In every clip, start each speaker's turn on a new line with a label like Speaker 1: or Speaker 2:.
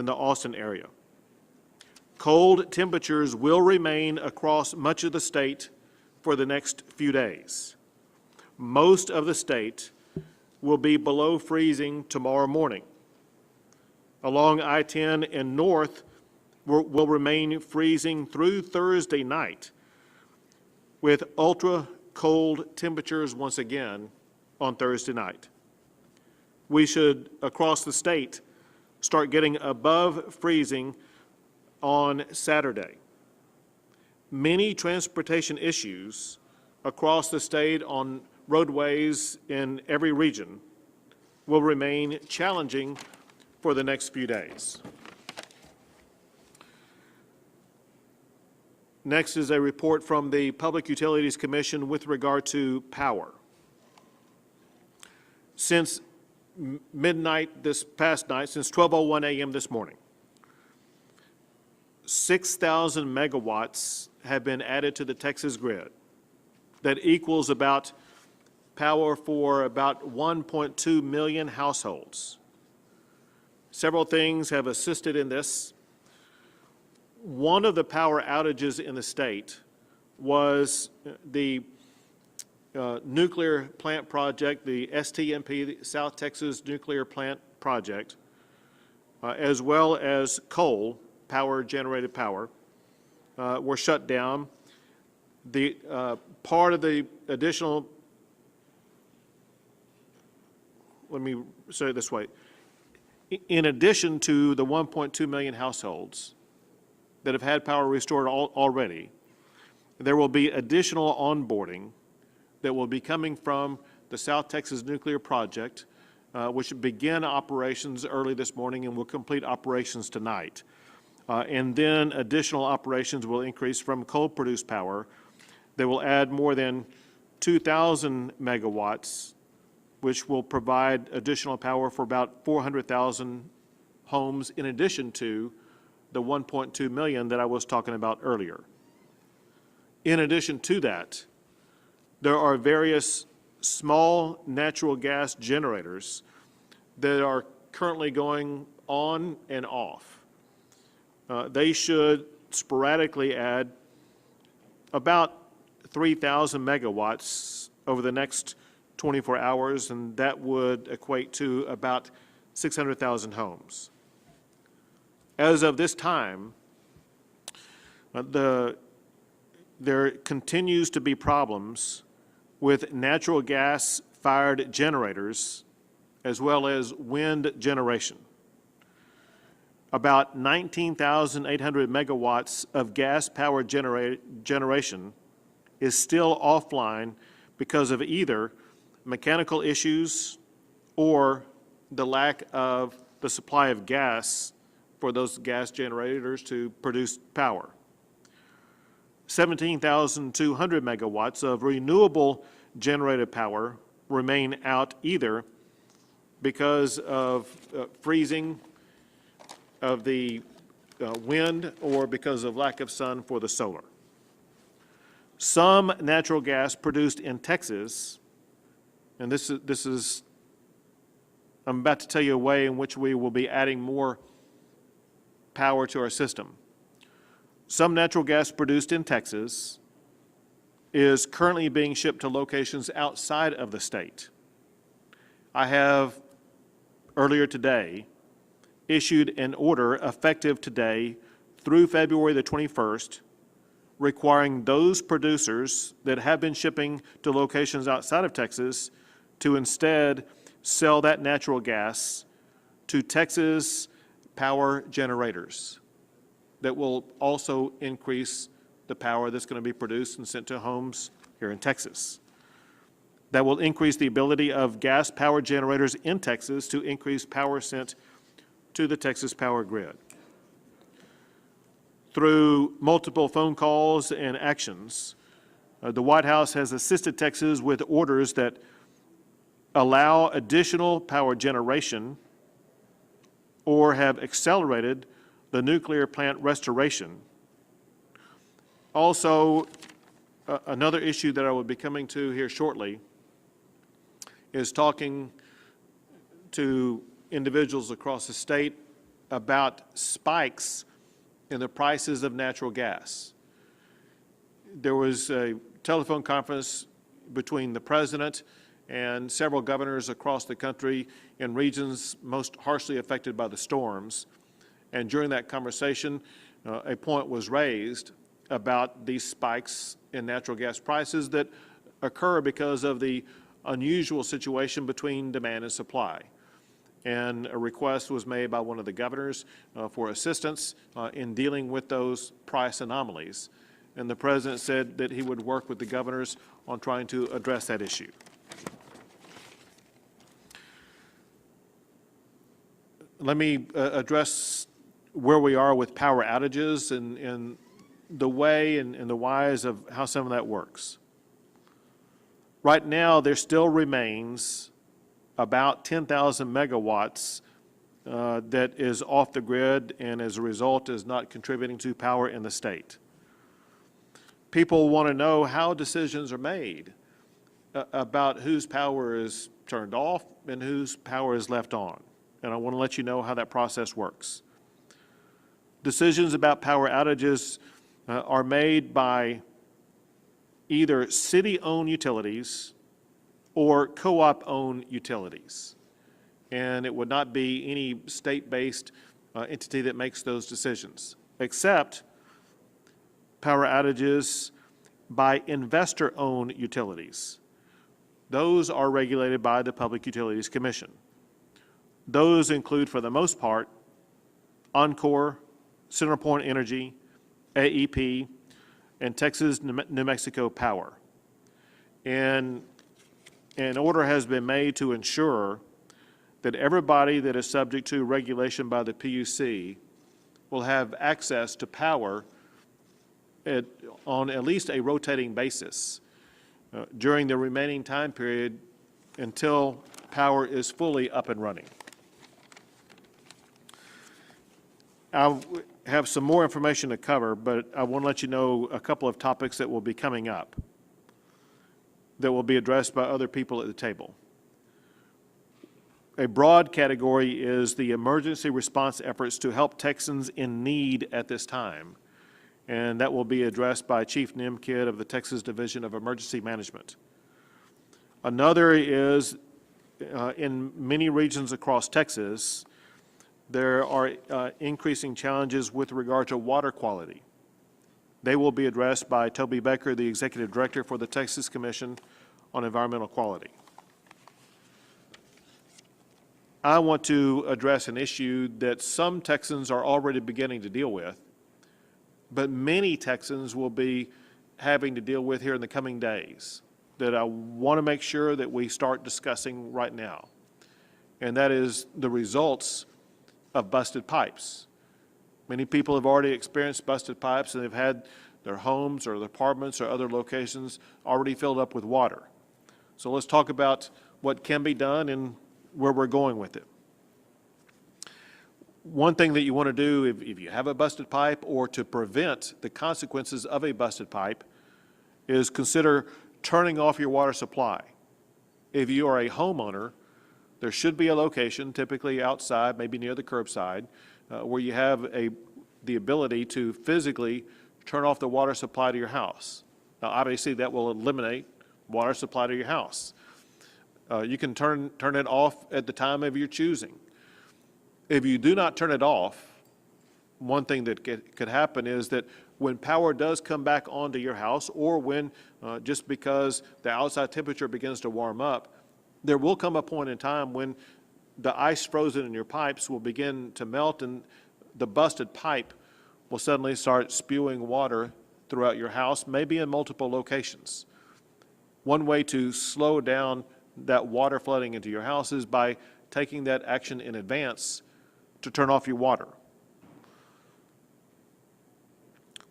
Speaker 1: in the Austin area. Cold temperatures will remain across much of the state for the next few days. Most of the state will be below freezing tomorrow morning. Along I-10 and north will remain freezing through Thursday night, with ultra cold temperatures once again on Thursday night. We should, across the state, start getting above freezing on Saturday. Many transportation issues across the state on roadways in every region will remain challenging for the next few days. Next is a report from the Public Utilities Commission with regard to power. Since midnight this past night, since 12:01 a.m. this morning, 6,000 megawatts have been added to the Texas grid. That equals about power for about 1.2 million households. Several things have assisted in this. One of the power outages in the state was the nuclear plant project, the STMP, the South Texas Nuclear Plant Project, as well as coal, generated power, were shut down. The part of the additional, let me say it this way, in addition to the 1.2 million households that have had power restored already, there will be additional onboarding that will be coming from the South Texas Nuclear Project, which should begin operations early this morning and will complete operations tonight. And then additional operations will increase from coal-produced power. They will add more than 2,000 megawatts, which will provide additional power for about 400,000 homes in addition to the 1.2 million that I was talking about earlier. In addition to that, there are various small natural gas generators that are currently going on and off. They should sporadically add about 3,000 megawatts over the next 24 hours, and that would equate to about 600,000 homes. As of this time, there continues to be problems with natural gas-fired generators as well as wind generation. About 19,800 megawatts of gas-powered generation is still offline because of either mechanical issues or the lack of the supply of gas for those gas generators to produce power. 17,200 megawatts of renewable generated power remain out either because of freezing of the wind or because of lack of sun for the solar. Some natural gas produced in Texas, and this is I'm about to tell you a way in which we will be adding more power to our system. Some natural gas produced in Texas is currently being shipped to locations outside of the state. I have, earlier today, issued an order effective today through February the 21st, requiring those producers that have been shipping to locations outside of Texas to instead sell that natural gas to Texas power generators that will also increase the power that's going to be produced and sent to homes here in Texas. That will increase the ability of gas power generators in Texas to increase power sent to the Texas power grid. Through multiple phone calls and actions, the White House has assisted Texas with orders that allow additional power generation or have accelerated the nuclear plant restoration. Also, another issue that I will be coming to here shortly is talking to individuals across the state about spikes in the prices of natural gas. There was a telephone conference between the president and several governors across the country in regions most harshly affected by the storms. And during that conversation, a point was raised about these spikes in natural gas prices that occur because of the unusual situation between demand and supply. And a request was made by one of the governors for assistance in dealing with those price anomalies. And the president said that he would work with the governors on trying to address that issue. Let me address where we are with power outages and the way and the whys of how some of that works. Right now, there still remains about 10,000 megawatts that is off the grid and as a result is not contributing to power in the state. People want to know how decisions are made about whose power is turned off and whose power is left on. And I want to let you know how that process works. Decisions about power outages are made by either city-owned utilities or co-op-owned utilities. And it would not be any state-based entity that makes those decisions, except power outages by investor-owned utilities. Those are regulated by the Public Utilities Commission. Those include, for the most part, Oncor, CenterPoint Energy, AEP, and Texas New Mexico Power. And an order has been made to ensure that everybody that is subject to regulation by the PUC will have access to power on at least a rotating basis during the remaining time period until power is fully up and running. I have some more information to cover, but I want to let you know a couple of topics that will be coming up that will be addressed by other people at the table. A broad category is the emergency response efforts to help Texans in need at this time, and that will be addressed by Chief Nimkid of the Texas Division of Emergency Management. Another is in many regions across Texas, there are increasing challenges with regard to water quality. They will be addressed by Toby Becker, the Executive Director for the Texas Commission on Environmental Quality. I want to address an issue that some Texans are already beginning to deal with, but many Texans will be having to deal with here in the coming days that I want to make sure that we start discussing right now. And that is the results of busted pipes. Many people have already experienced busted pipes and they've had their homes or their apartments or other locations already filled up with water. So let's talk about what can be done and where we're going with it. One thing that you want to do if you have a busted pipe or to prevent the consequences of a busted pipe is consider turning off your water supply. If you are a homeowner, there should be a location, typically outside, maybe near the curbside, where you have the ability to physically turn off the water supply to your house. Now, obviously, that will eliminate water supply to your house. You can turn it off at the time of your choosing. If you do not turn it off, one thing that could happen is that when power does come back onto your house, or when just because the outside temperature begins to warm up, there will come a point in time when the ice frozen in your pipes will begin to melt and the busted pipe will suddenly start spewing water throughout your house, maybe in multiple locations. One way to slow down that water flooding into your house is by taking that action in advance to turn off your water.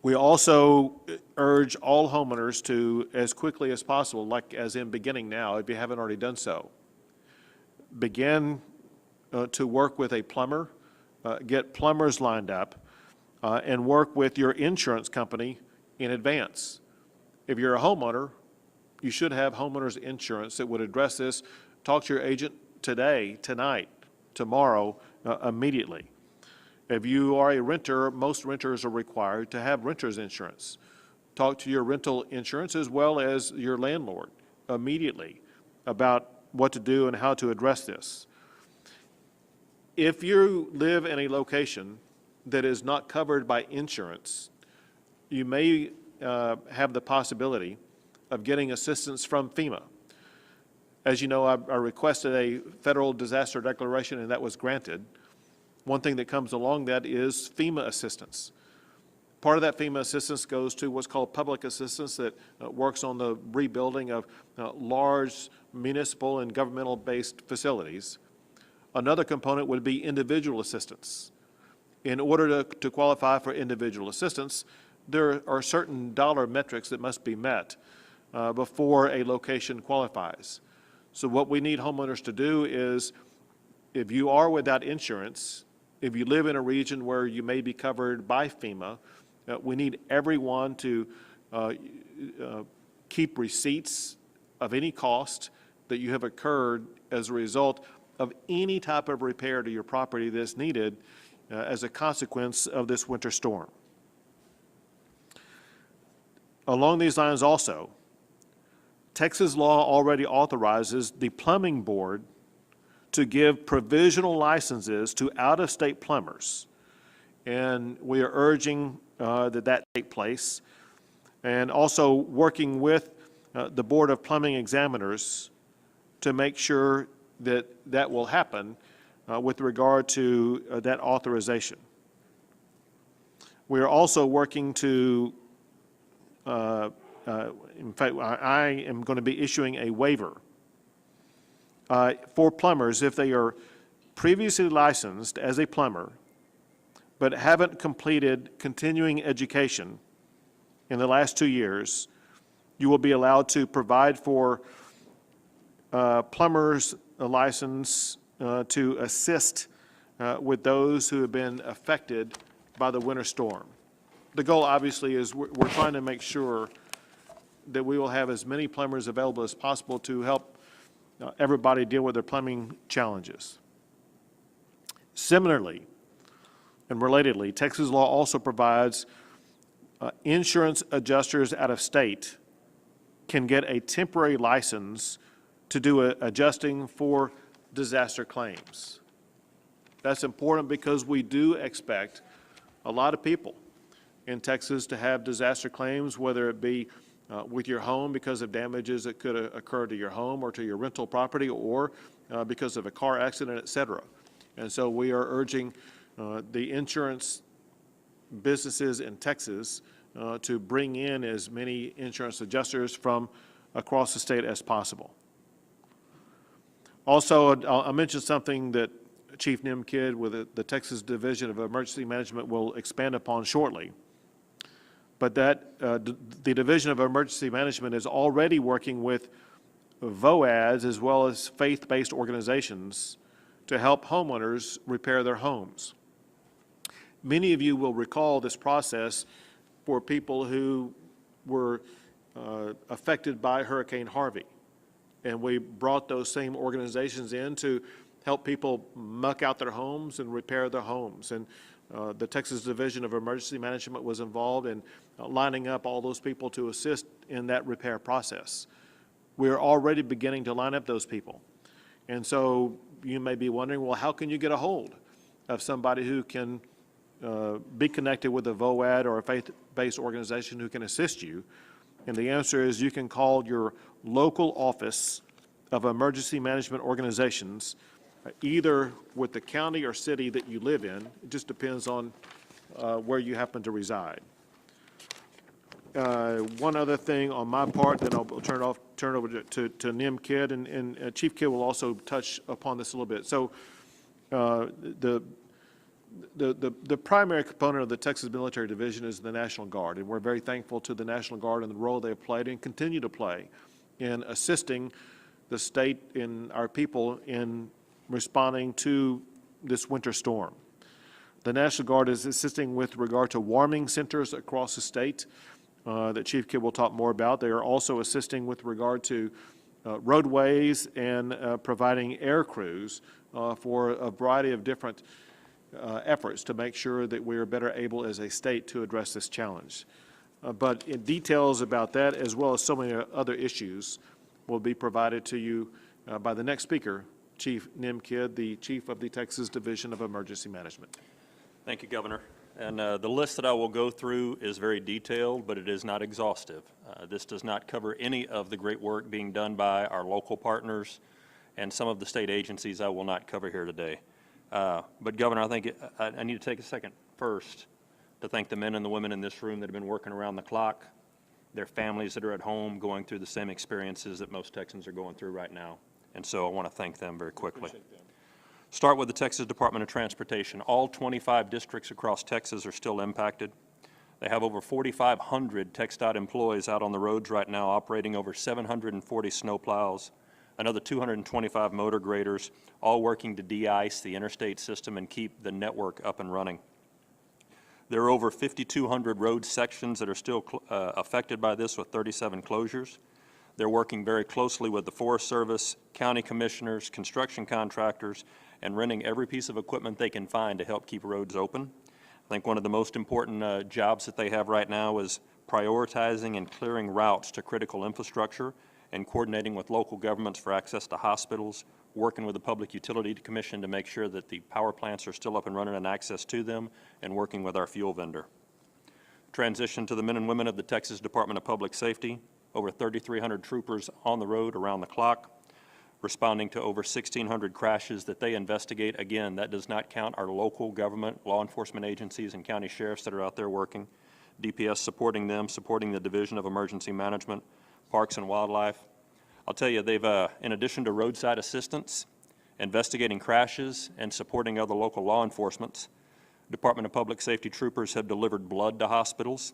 Speaker 1: We also urge all homeowners to, as quickly as possible, like as in beginning now, if you haven't already done so, begin to work with a plumber, get plumbers lined up, and work with your insurance company in advance. If you're a homeowner, you should have homeowners insurance that would address this. Talk to your agent today, tonight, tomorrow, immediately. If you are a renter, most renters are required to have renter's insurance. Talk to your rental insurance as well as your landlord immediately about what to do and how to address this. If you live in a location that is not covered by insurance, you may have the possibility of getting assistance from FEMA. As you know, I requested a federal disaster declaration, and that was granted. One thing that comes along that is Fema Assistance. Part of that FEMA assistance goes to what's called public assistance that works on the rebuilding of large municipal and governmental-based facilities. Another component would be individual assistance. In order to qualify for individual assistance, there are certain dollar metrics that must be met before a location qualifies. So what we need homeowners to do is, if you are without insurance, if you live in a region where you may be covered by FEMA, we need everyone to keep receipts of any cost that you have incurred as a result of any type of repair to your property that's needed as a consequence of this winter storm. Along these lines also, Texas law already authorizes the plumbing board to give provisional licenses to out-of-state plumbers. And we are urging that take place, and also working with the Board of Plumbing Examiners to make sure that that will happen with regard to that authorization. We are also working to, in fact, I am going to be issuing a waiver for plumbers if they are previously licensed as a plumber but haven't completed continuing education in the last 2 years. You will be allowed to provide for plumbers a license to assist with those who have been affected by the winter storm. The goal obviously is we're trying to make sure that we will have as many plumbers available as possible to help everybody deal with their plumbing challenges. Similarly, and relatedly, Texas law also provides insurance adjusters out of state can get a temporary license to do adjusting for disaster claims. That's important because we do expect a lot of people in Texas to have disaster claims, whether it be with your home because of damages that could occur to your home or to your rental property, or because of a car accident, et cetera. And so we are urging the insurance businesses in Texas to bring in as many insurance adjusters from across the state as possible. Also, I'll mention something that Chief Nim Kidd with the Texas Division of Emergency Management will expand upon shortly. But that the Division of Emergency Management is already working with VOADs as well as faith-based organizations to help homeowners repair their homes. Many of you will recall this process for people who were affected by Hurricane Harvey. And we brought those same organizations in to help people muck out their homes and repair their homes. And the Texas Division of Emergency Management was involved in lining up all those people to assist in that repair process. We're already beginning to line up those people. And so you may be wondering, well, how can you get a hold of somebody who can be connected with a VOAD or a faith-based organization who can assist you? And the answer is you can call your local office of emergency management organizations, either with the county or city that you live in. It just depends on where you happen to reside. One other thing on my part, then I'll turn over to Nim Kidd, and Chief Kidd will also touch upon this a little bit. So the primary component of the Texas Military Division is the National Guard, and we're very thankful to the National Guard and the role they have played and continue to play in assisting the state and our people in responding to this winter storm. The National Guard is assisting with regard to warming centers across the state that Chief Kidd will talk more about. They are also assisting with regard to roadways and providing air crews for a variety of different efforts to make sure that we are better able as a state to address this challenge. But in details about that, as well as so many other issues, will be provided to you by the next speaker, Chief Nim Kidd, the Chief of the Texas Division of Emergency Management.
Speaker 2: Thank you, Governor. And the list that I will go through is very detailed, but it is not exhaustive. This does not cover any of the great work being done by our local partners and some of the state agencies I will not cover here today. But Governor, I think I need to take a second first to thank the men and the women in this room that have been working around the clock, their families that are at home going through the same experiences that most Texans are going through right now. And so I want to thank them very quickly. Start with the Texas Department of Transportation. All 25 districts across Texas are still impacted. They have over 4,500 TxDOT employees out on the roads right now, operating over 740 snowplows, another 225 motor graders, all working to de-ice the interstate system and keep the network up and running. There are over 5,200 road sections that are still affected by this, with 37 closures. They're working very closely with the Forest Service, county commissioners, construction contractors, and renting every piece of equipment they can find to help keep roads open. I think one of the most important jobs that they have right now is prioritizing and clearing routes to critical infrastructure and coordinating with local governments for access to hospitals, working with the Public Utility Commission to make sure that the power plants are still up and running and access to them, and working with our fuel vendor. Transition to the men and women of the Texas Department of Public Safety. Over 3,300 troopers on the road around the clock, responding to over 1,600 crashes that they investigate. Again, that does not count our local government, law enforcement agencies, and county sheriffs that are out there working. DPS supporting them, supporting the Division of Emergency Management, Parks and Wildlife. I'll tell you, they've, in addition to roadside assistance, investigating crashes, and supporting other local law enforcement, Department of Public Safety troopers have delivered blood to hospitals.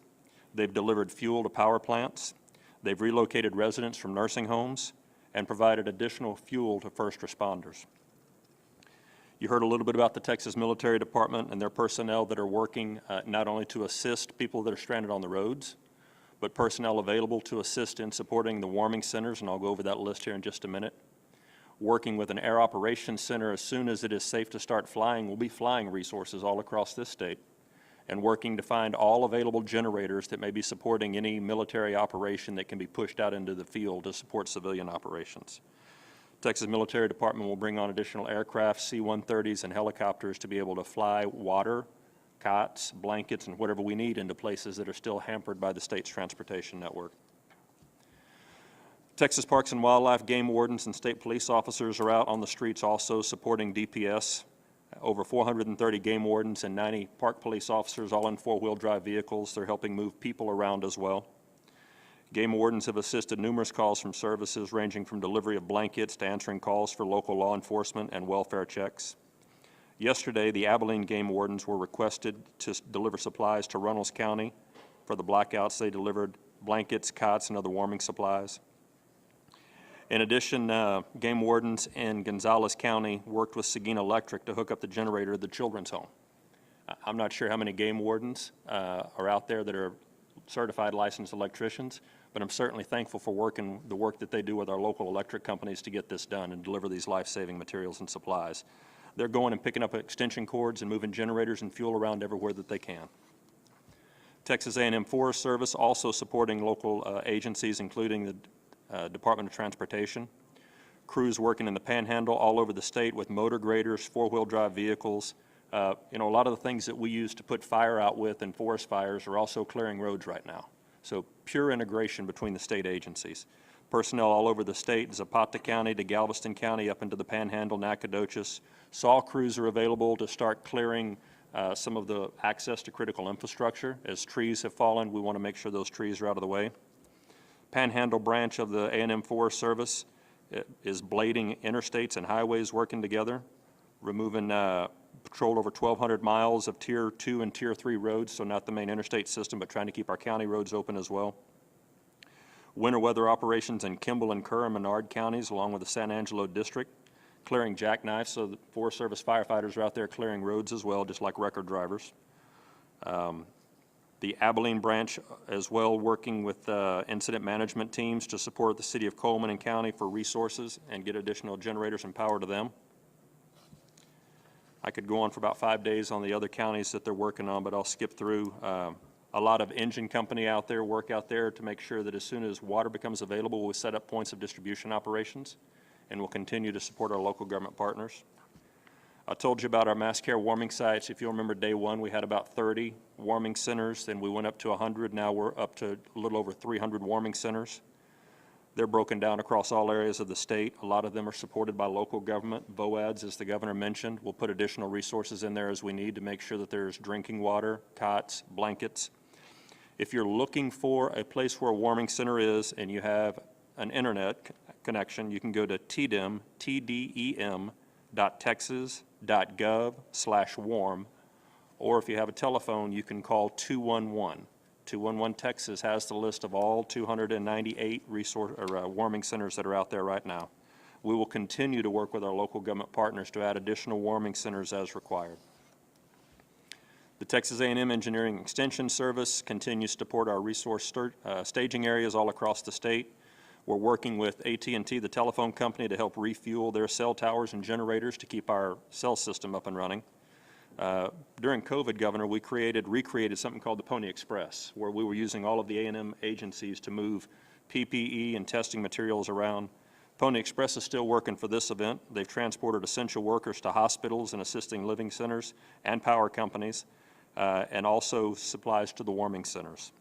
Speaker 2: They've delivered fuel to power plants. They've relocated residents from nursing homes and provided additional fuel to first responders. You heard a little bit about the Texas Military Department and their personnel that are working not only to assist people that are stranded on the roads, but personnel available to assist in supporting the warming centers, and I'll go over that list here in just a minute. Working with an air operations center as soon as it is safe to start flying. We'll be flying resources all across this state, and working to find all available generators that may be supporting any military operation that can be pushed out into the field to support civilian operations. Texas Military Department will bring on additional aircraft, C-130s, and helicopters to be able to fly water, cots, blankets, and whatever we need into places that are still hampered by the state's transportation network. Texas Parks and Wildlife, game wardens, and state police officers are out on the streets also supporting DPS. Over 430 game wardens and 90 park police officers, all in four-wheel drive vehicles. They're helping move people around as well. Game wardens have assisted numerous calls from services ranging from delivery of blankets to answering calls for local law enforcement and welfare checks. Yesterday, the Abilene game wardens were requested to deliver supplies to Runnels County. For the blackouts, they delivered blankets, cots, and other warming supplies. In addition, game wardens in Gonzales County worked with Seguin Electric to hook up the generator to the children's home. I'm not sure how many game wardens are out there that are certified licensed electricians, but I'm certainly thankful for the work that they do with our local electric companies to get this done and deliver these life-saving materials and supplies. They're going and picking up extension cords and moving generators and fuel around everywhere that they can. Texas A&M Forest Service also supporting local agencies, including the Department of Transportation. Crews working in the Panhandle all over the state with motor graders, four-wheel drive vehicles. A lot of the things that we use to put fire out with in forest fires are also clearing roads right now. So pure integration between the state agencies. Personnel all over the state, Zapata County to Galveston County, up into the Panhandle, Nacogdoches. SAW crews are available to start clearing some of the access to critical infrastructure. As trees have fallen, we want to make sure those trees are out of the way. Panhandle branch of the A&M Forest Service is blading interstates and highways working together, removing patrolled over 1,200 miles of Tier 2 and Tier 3 roads, so not the main interstate system, but trying to keep our county roads open as well. Winter weather operations in Kimball and Kerr and Menard counties, along with the San Angelo District, clearing jackknives, so the Forest Service firefighters are out there clearing roads as well, just like record drivers. The Abilene branch as well, working with incident management teams to support the city of Coleman and county for resources and get additional generators and power to them. I could go on for about 5 days on the other counties that they're working on, but I'll skip through. A lot of engine company out there, work out there to make sure that as soon as water becomes available, we'll set up points of distribution operations, and we'll continue to support our local government partners. I told you about our mass care warming sites. If you'll remember, day one, we had about 30 warming centers, then we went up to 100. Now we're up to a little over 300 warming centers. They're broken down across all areas of the state. A lot of them are supported by local government. VOADs, as the governor mentioned, we'll put additional resources in there as we need to make sure that there's drinking water, cots, blankets. If you're looking for a place where a warming center is and you have an internet connection, you can go to tdem.texas.gov/warm, or if you have a telephone, you can call 211. 211 Texas has the list of all 298 warming centers that are out there right now. We will continue to work with our local government partners to add additional warming centers as required. The Texas A&M Engineering Extension Service continues to support our resource staging areas all across the state. We're working with AT&T, the telephone company, to help refuel their cell towers and generators to keep our cell system up and running. During COVID, Governor, we recreated something called the Pony Express, where we were using all of the A&M agencies to move PPE and testing materials around. Pony Express is still working for this event. They've transported essential workers to hospitals and assisting living centers and power companies, and also supplies to the warming centers.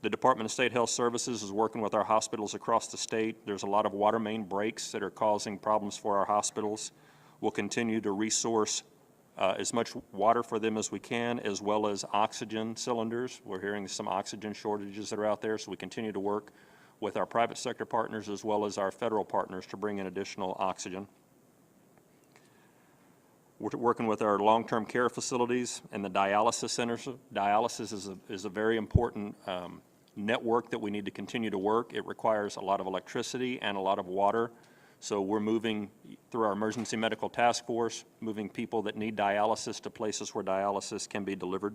Speaker 2: The Department of State Health Services is working with our hospitals across the state. There's a lot of water main breaks that are causing problems for our hospitals. We'll continue to resource as much water for them as we can, as well as oxygen cylinders. We're hearing some oxygen shortages that are out there, so we continue to work with our private sector partners as well as our federal partners to bring in additional oxygen. We're working with our long-term care facilities and the dialysis centers. Dialysis is a very important network that we need to continue to work. It requires a lot of electricity and a lot of water. So we're moving through our emergency medical task force, moving people that need dialysis to places where dialysis can be delivered.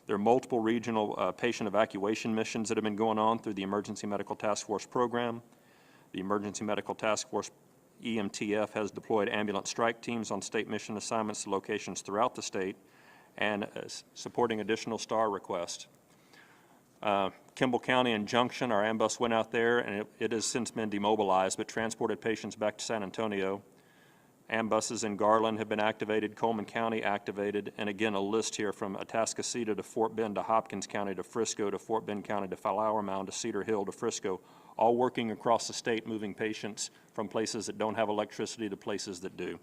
Speaker 2: There are multiple regional patient evacuation missions that have been going on through the Emergency Medical Task Force program. The Emergency Medical Task Force, EMTF, has deployed ambulance strike teams on state mission assignments to locations throughout the state and supporting additional STAR requests. Kimball County and Junction, our ambulance went out there, and it has since been demobilized, but transported patients back to San Antonio. Ambuses in Garland have been activated, Coleman County activated, and again, a list here from Atascocita to Fort Bend to Hopkins County to Frisco to Fort Bend County to Flower Mound to Cedar Hill to Frisco, all working across the state, moving patients from places that don't have electricity to places that do.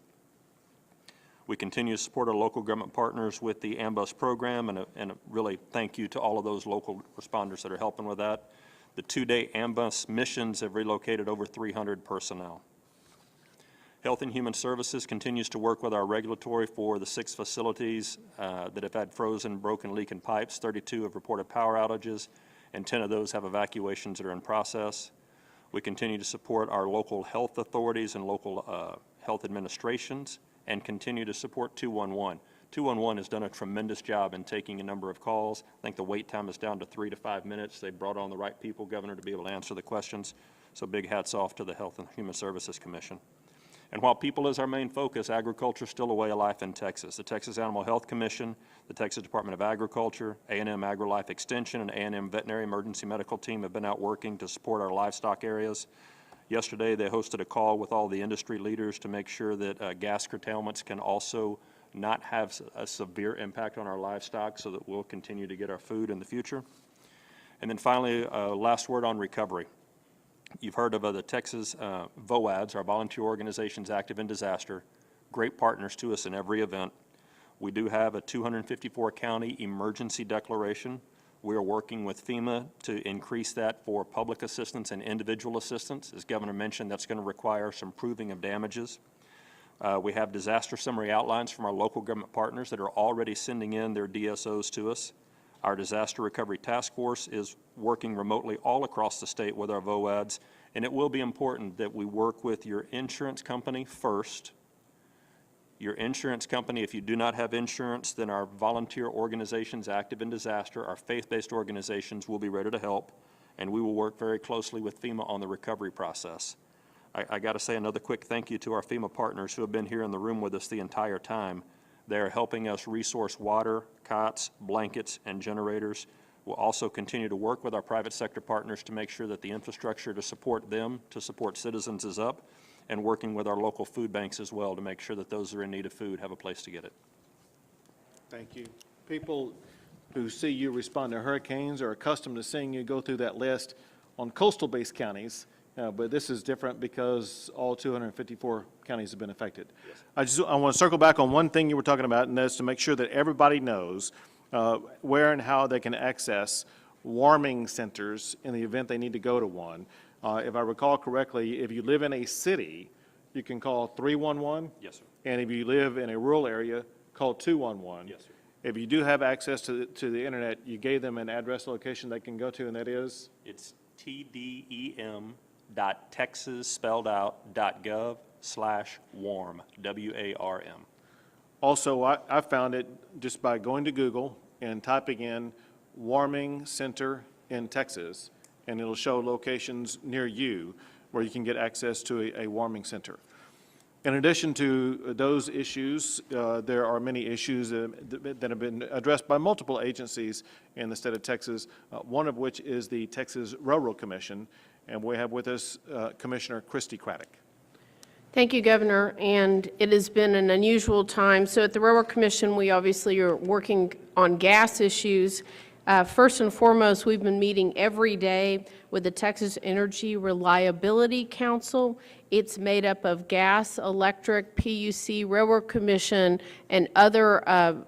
Speaker 2: We continue to support our local government partners with the AMBUS program, and really thank you to all of those local responders that are helping with that. The 2-day AMBUS missions have relocated over 300 personnel. Health and Human Services continues to work with our regulatory for the 6 facilities that have had frozen, broken, leaking pipes. 32 have reported power outages, and 10 of those have evacuations that are in process. We continue to support our local health authorities and local health administrations, and continue to support 211. 211 has done a tremendous job in taking a number of calls. I think the wait time is down to 3 to 5 minutes. They brought on the right people, Governor, to be able to answer the questions. So big hats off to the Health and Human Services Commission. And while people is our main focus, agriculture is still a way of life in Texas. The Texas Animal Health Commission, the Texas Department of Agriculture, A&M AgriLife Extension, and A&M Veterinary Emergency Medical Team have been out working to support our livestock areas. Yesterday, they hosted a call with all the industry leaders to make sure that gas curtailments can also not have a severe impact on our livestock, so that we'll continue to get our food in the future. And then finally, last word on recovery. You've heard of the Texas VOADs, our volunteer organizations active in disaster, great partners to us in every event. We do have a 254 county emergency declaration. We are working with FEMA to increase that for public assistance and individual assistance. As Governor mentioned, that's going to require some proving of damages. We have disaster summary outlines from our local government partners that are already sending in their DSOs to us. Our Disaster Recovery Task Force is working remotely all across the state with our VOADs, and it will be important that we work with your insurance company first. Your insurance company, if you do not have insurance, then our volunteer organizations active in disaster, our faith-based organizations will be ready to help, and we will work very closely with FEMA on the recovery process. I got to say another quick thank you to our FEMA partners who have been here in the room with us the entire time. They are helping us resource water, cots, blankets, and generators. We'll also continue to work with our private sector partners to make sure that the infrastructure to support them, to support citizens is up, and working with our local food banks as well to make sure that those who are in need of food have a place to get it.
Speaker 1: Thank you. People who see you respond to hurricanes are accustomed to seeing you go through that list on coastal-based counties, but this is different because all 254 counties have been affected. Yes. I want to circle back on one thing you were talking about, and that's to make sure that everybody knows where and how they can access warming centers in the event they need to go to one. If I recall correctly, if you live in a city, you can call 311.
Speaker 2: Yes, sir.
Speaker 1: And if you live in a rural area, call 211.
Speaker 2: Yes, sir.
Speaker 1: If you do have access to the internet, you gave them an address location they can go to, and that is?
Speaker 2: It's tdem.texas spelled out .gov/warm, WARM.
Speaker 1: Also, I found it just by going to Google and typing in warming center in Texas, and it'll show locations near you where you can get access to a warming center. In addition to those issues, there are many issues that have been addressed by multiple agencies in the state of Texas, one of which is the Texas Railroad Commission, and we have with us Commissioner Christy Craddock.
Speaker 3: Thank you, Governor, and it has been an unusual time. So at the Railroad Commission, we obviously are working on gas issues. First and foremost, we've been meeting every day with the Texas Energy Reliability Council. It's made up of gas, electric, PUC, Railroad Commission, and other,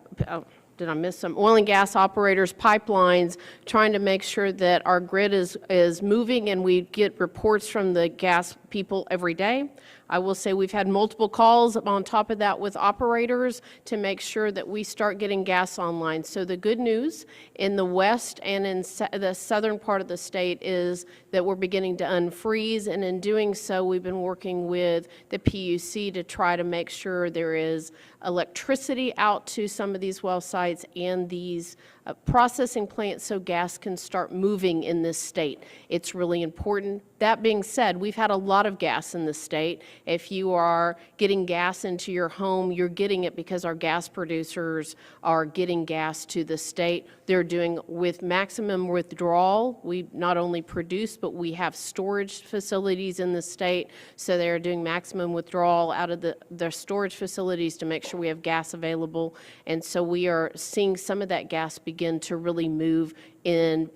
Speaker 3: did I miss some? Oil and gas operators, pipelines, trying to make sure that our grid is moving, and we get reports from the gas people every day. I will say we've had multiple calls on top of that with operators to make sure that we start getting gas online. So the good news in the west and in the southern part of the state is that we're beginning to unfreeze, and in doing so, we've been working with the PUC to try to make sure there is electricity out to some of these well sites and these processing plants so gas can start moving in this state. It's really important. That being said, we've had a lot of gas in the state. If you are getting gas into your home, you're getting it because our gas producers are getting gas to the state. They're doing with maximum withdrawal. We not only produce, but we have storage facilities in the state, so they're doing maximum withdrawal out of their storage facilities to make sure we have gas available. And so we are seeing some of that gas begin to really move in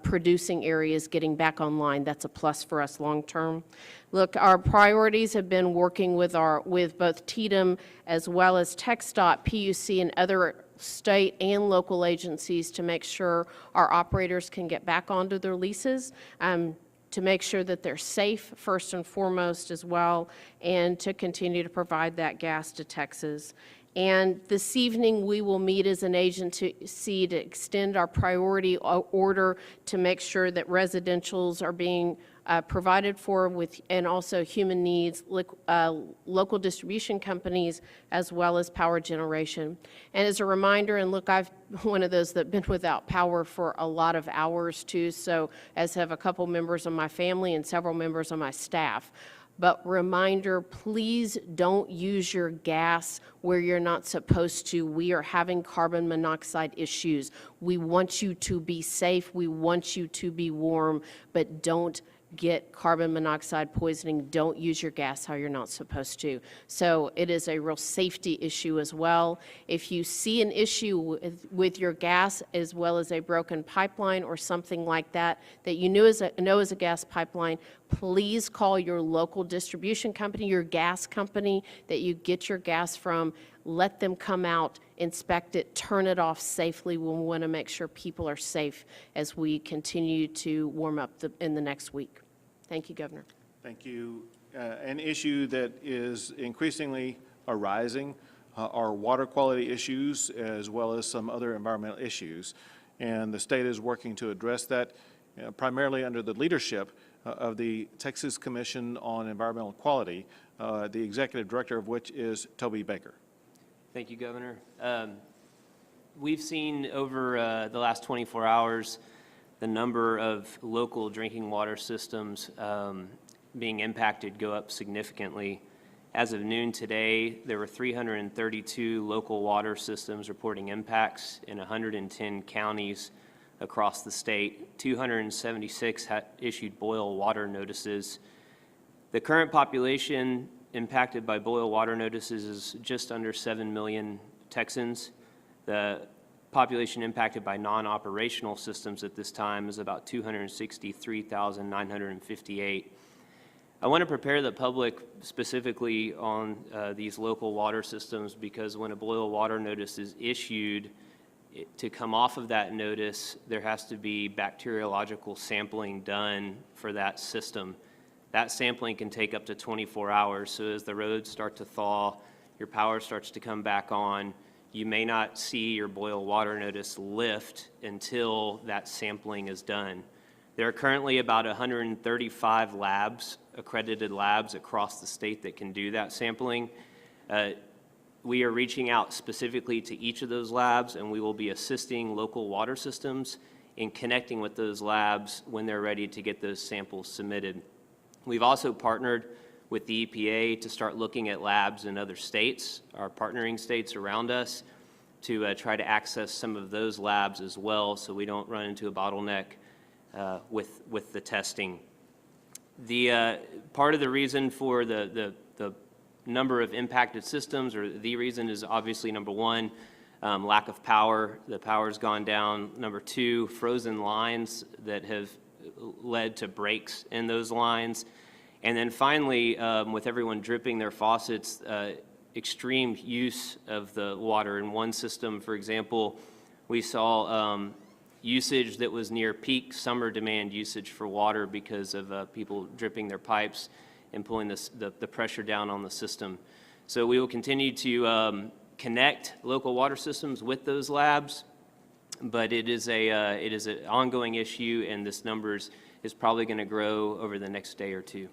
Speaker 3: producing areas getting back online. That's a plus for us long term. Look, our priorities have been working with both TDEM as well as TxDOT, PUC, and other state and local agencies to make sure our operators can get back onto their leases, to make sure that they're safe first and foremost as well, and to continue to provide that gas to Texas. And this evening, we will meet as an agency to extend our priority order to make sure that residentials are being provided for with, and also human needs, local distribution companies, as well as power generation. And as a reminder, and look, I've one of those that been without power for a lot of hours too, so as have a couple members of my family and several members of my staff. But reminder, please don't use your gas where you're not supposed to. We are having carbon monoxide issues. We want you to be safe. We want you to be warm, but don't get carbon monoxide poisoning. Don't use your gas how you're not supposed to. So it is a real safety issue as well. If you see an issue with your gas as well as a broken pipeline or something like that that you know is a gas pipeline, please call your local distribution company, your gas company that you get your gas from. Let them come out, inspect it, turn it off safely. We want to make sure people are safe as we continue to warm up in the next week. Thank you, Governor.
Speaker 1: Thank you. An issue that is increasingly arising are water quality issues as well as some other environmental issues. And the state is working to address that primarily under the leadership of the Texas Commission on Environmental Quality, the executive director of which is Toby Baker.
Speaker 4: Thank you, Governor. We've seen over the last 24 hours the number of local drinking water systems being impacted go up significantly. As of noon today, there were 332 local water systems reporting impacts in 110 counties across the state. 276 had issued boil water notices. The current population impacted by boil water notices is just under 7 million Texans. The population impacted by non-operational systems at this time is about 263,958. I want to prepare the public specifically on these local water systems because when a boil water notice is issued, to come off of that notice, there has to be bacteriological sampling done for that system. That sampling can take up to 24 hours, so as the roads start to thaw, your power starts to come back on, you may not see your boil water notice lift until that sampling is done. There are currently about 135 labs, accredited labs across the state that can do that sampling. We are reaching out specifically to each of those labs, and we will be assisting local water systems in connecting with those labs when they're ready to get those samples submitted. We've also partnered with the EPA to start looking at labs in other states, our partnering states around us, to try to access some of those labs as well so we don't run into a bottleneck with the testing. The part of the reason for the number of impacted systems, or the reason, is obviously number one, lack of power. The power's gone down. Number two, frozen lines that have led to breaks in those lines. And then finally, with everyone dripping their faucets, extreme use of the water. In one system, for example, we saw usage that was near peak summer demand usage for water because of people dripping their pipes and pulling the pressure down on the system. So we will continue to connect local water systems with those labs, but it is an ongoing issue, and this numbers is probably going to grow over the next day or two.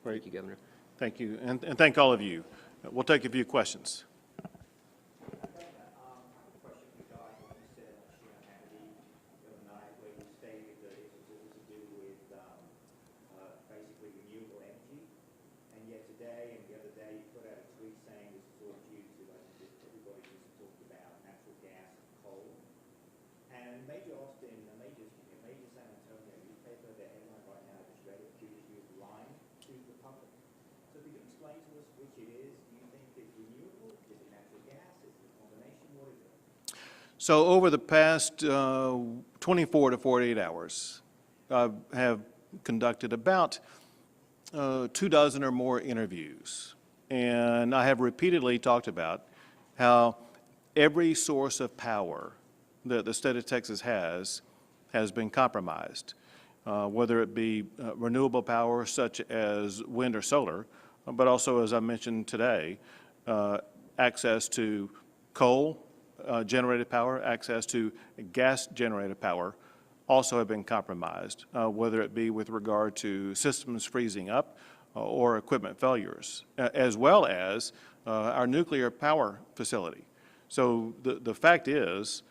Speaker 1: Great.
Speaker 4: Thank you, Governor.
Speaker 1: Thank you, and thank all of you. We'll take a few questions. So over the past 24 to 48 hours, I have conducted about 24 or more interviews, and I have repeatedly talked about how every source of power that the state of Texas has been compromised, whether it be renewable power such as wind or solar, but also, as I mentioned today, access to coal, generated power, access to gas-generated power also have been compromised, whether it be with regard to systems freezing up or equipment failures, as well as our nuclear power facility. So the fact is,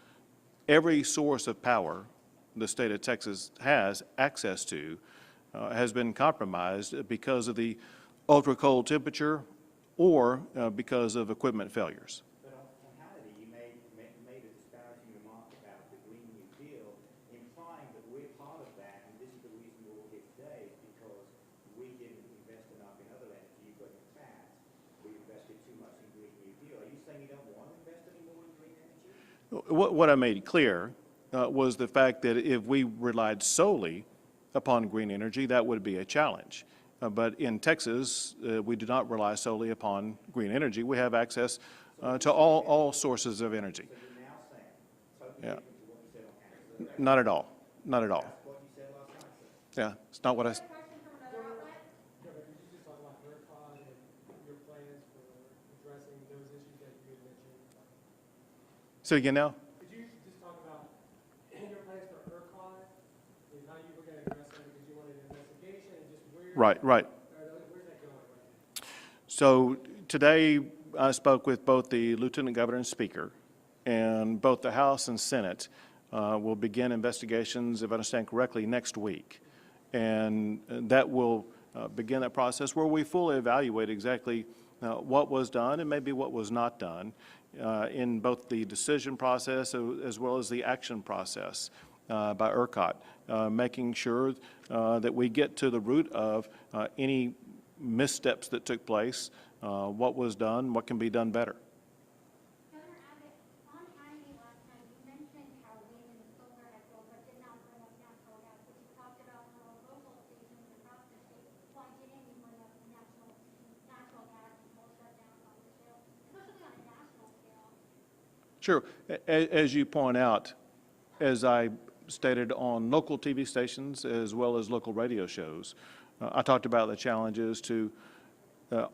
Speaker 1: every source of power the state of Texas has access to has been compromised because of the ultra-cold temperature or because of equipment failures. What I made clear was the fact that if we relied solely upon green energy, that would be a challenge. But in Texas, we do not rely solely upon green energy. We have access to all sources of energy. Yeah. Not at all. Not at all. Yeah, it's not what I said. Say again now?
Speaker 5: Could you just talk about your plans for ERCOT and how you look at addressing it because you wanted an investigation and just where
Speaker 1: Right.
Speaker 5: where's that going right now?
Speaker 1: So today I spoke with both the Lieutenant Governor and Speaker, and both the House and Senate will begin investigations, if I understand correctly, next week. And that will begin that process where we fully evaluate exactly what was done and maybe what was not done in both the decision process as well as the action process by ERCOT, making sure that we get to the root of any missteps that took place, what was done, what can be done better.
Speaker 6: Governor Abbott, on Friday last time, you mentioned how wind and solar had built but did not bring up natural gas, but you talked about how local stations across the state plugged in and bring up natural gas and whole shutdowns on the show, especially on a national scale.
Speaker 1: Sure. As you point out, as I stated on local TV stations as well as local radio shows, I talked about the challenges to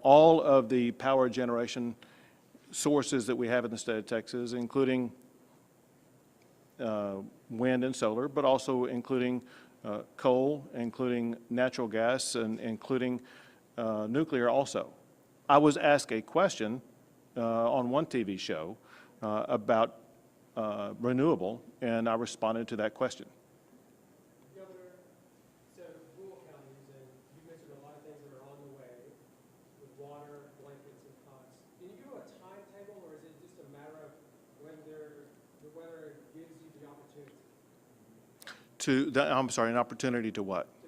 Speaker 1: all of the power generation sources that we have in the state of Texas, including wind and solar, but also including coal, including natural gas, and including nuclear also. I was asked a question on one TV show about renewable, and I responded to that question.
Speaker 5: Governor, so rural counties, and you mentioned a lot of things that are on the way with water, blankets, and cots. Can you give a timetable, or is it just a matter of when the weather gives you the opportunity
Speaker 1: I'm sorry, an opportunity to what?
Speaker 5: to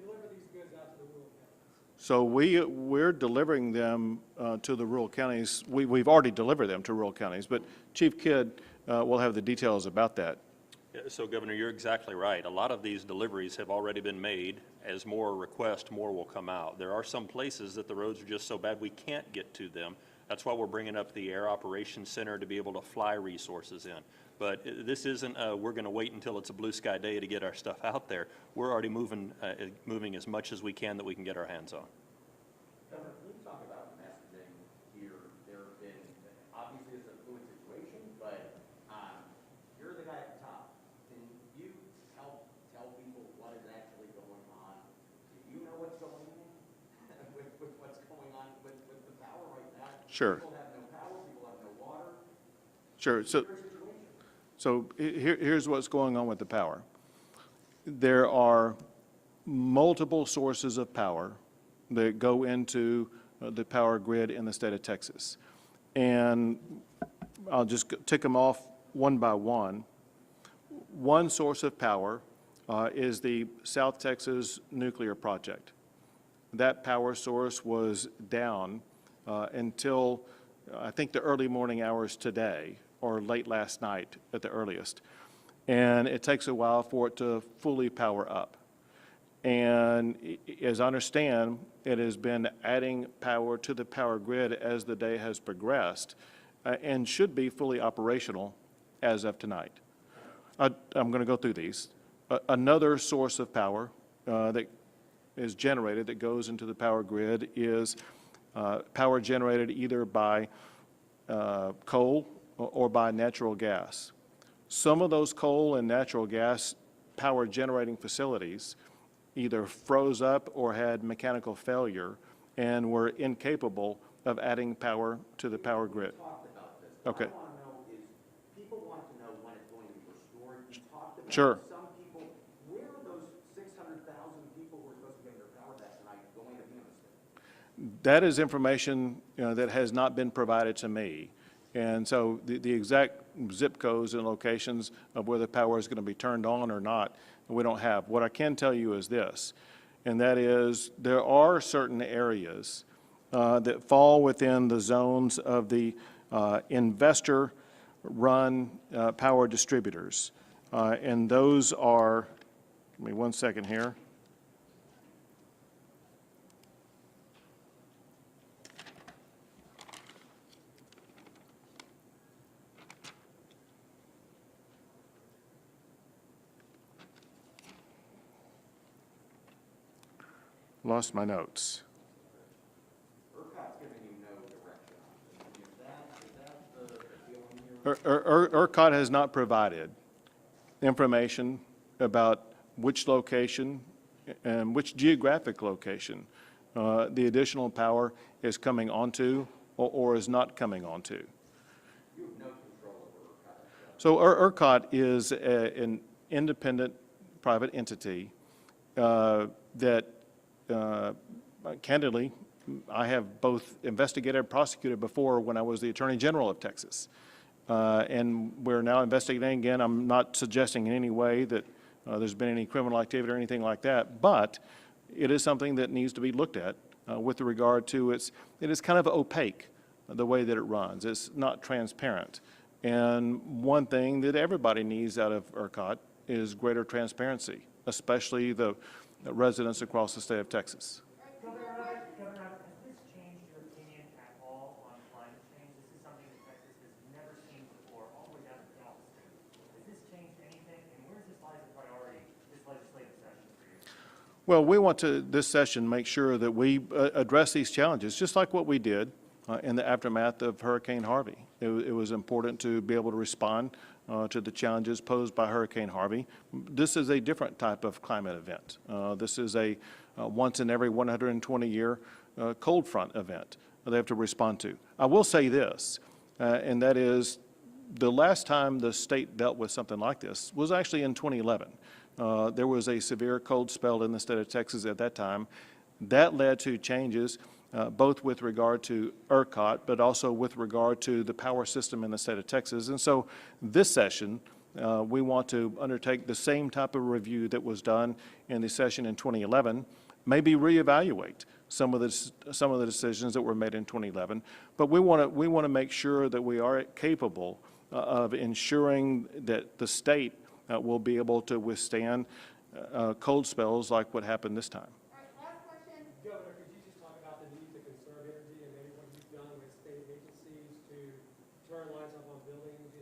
Speaker 5: deliver these goods out to the rural counties?
Speaker 1: So we're delivering them to the rural counties. We've already delivered them to rural counties, but Chief Kidd will have the details about that.
Speaker 2: Yeah, so Governor, you're exactly right. A lot of these deliveries have already been made. As more requests, more will come out. There are some places that the roads are just so bad we can't get to them. That's why we're bringing up the Air Operations Center to be able to fly resources in. But this isn't, we're going to wait until it's a blue sky day to get our stuff out there. We're already moving as much as we can that we can get our hands on.
Speaker 7: Governor, can you talk about messaging here? There have been, obviously it's a fluid situation, but you're the guy at the top. Can you help tell people what is actually going on? Do you know what's going on with what's going on with the power right now?
Speaker 1: Sure.
Speaker 7: People have no power, people have no water.
Speaker 1: Sure. So here's what's going on with the power. There are multiple sources of power that go into the power grid in the state of Texas. And I'll just tick them off one by one. One source of power is the South Texas nuclear project. That power source was down until I think the early morning hours today, or late last night at the earliest. And it takes a while for it to fully power up. And as I understand, it has been adding power to the power grid as the day has progressed and should be fully operational as of tonight. I'm going to go through these. Another source of power that is generated that goes into the power grid is power generated either by coal or by natural gas. Some of those coal and natural gas power generating facilities either froze up or had mechanical failure and were incapable of adding power to the power grid.
Speaker 7: Talked about this.
Speaker 1: Okay.
Speaker 7: What I want to know is, people want to know when it's going to be restored. You talked about
Speaker 1: Sure.
Speaker 7: some people, where are those 600,000 people who are supposed to get their power back tonight going to be in the state?
Speaker 1: That is information that has not been provided to me. And so the exact zip codes and locations of where the power is going to be turned on or not, we don't have. What I can tell you is this, and that is there are certain areas that fall within the zones of the investor-run power distributors. And those are, give me 1 second here. Lost my notes.
Speaker 7: ERCOT's giving you no direction on this. Is that the feeling here?
Speaker 1: ERCOT has not provided information about which location and which geographic location the additional power is coming onto or is not coming onto.
Speaker 7: You have no control over ERCOT.
Speaker 1: So ERCOT is an independent private entity that candidly, I have both investigated and prosecuted before when I was the Attorney General of Texas. And we're now investigating again. I'm not suggesting in any way that there's been any criminal activity or anything like that, but it is something that needs to be looked at with regard to it is kind of opaque, the way that it runs. It's not transparent. And one thing that everybody needs out of ERCOT is greater transparency, especially the residents across the state of Texas.
Speaker 8: Governor Abbott, has this changed your opinion at all on climate change? This is something that Texas has never seen before, all the way down to the Gulf State. Has this changed anything, and where does this lie as a priority, this legislative session for you?
Speaker 1: Well, we want to, this session, make sure that we address these challenges, just like what we did in the aftermath of Hurricane Harvey. It was important to be able to respond to the challenges posed by Hurricane Harvey. This is a different type of climate event. This is a once in every 120-year cold front event they have to respond to. I will say this, and that is the last time the state dealt with something like this was actually in 2011. There was a severe cold spell in the state of Texas at that time. That led to changes both with regard to ERCOT, but also with regard to the power system in the state of Texas. And so this session, we want to undertake the same type of review that was done in the session in 2011, maybe reevaluate some of the decisions that were made in 2011. But we want to make sure that we are capable of ensuring that the state will be able to withstand cold spells like what happened this time.
Speaker 5: Governor, could you just talk about the need to conserve energy and maybe what you've done with state agencies to turn lights up on buildings,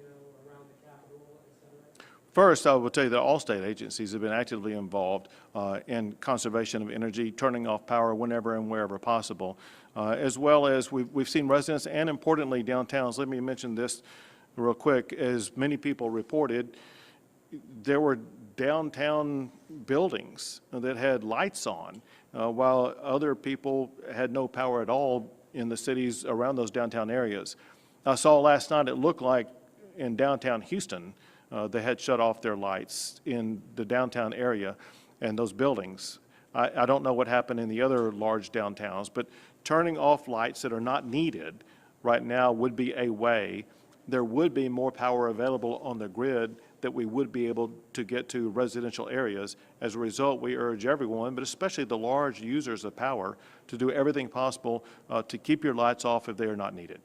Speaker 5: around the Capitol, et cetera?
Speaker 1: First, I will tell you that all state agencies have been actively involved in conservation of energy, turning off power whenever and wherever possible, as well as we've seen residents and, importantly, downtowns. Let me mention this real quick. As many people reported, there were downtown buildings that had lights on, while other people had no power at all in the cities around those downtown areas. I saw last night it looked like in downtown Houston, they had shut off their lights in the downtown area and those buildings. I don't know what happened in the other large downtowns, but turning off lights that are not needed right now would be a way. There would be more power available on the grid that we would be able to get to residential areas. As a result, we urge everyone, but especially the large users of power, to do everything possible to keep your lights off if they are not needed.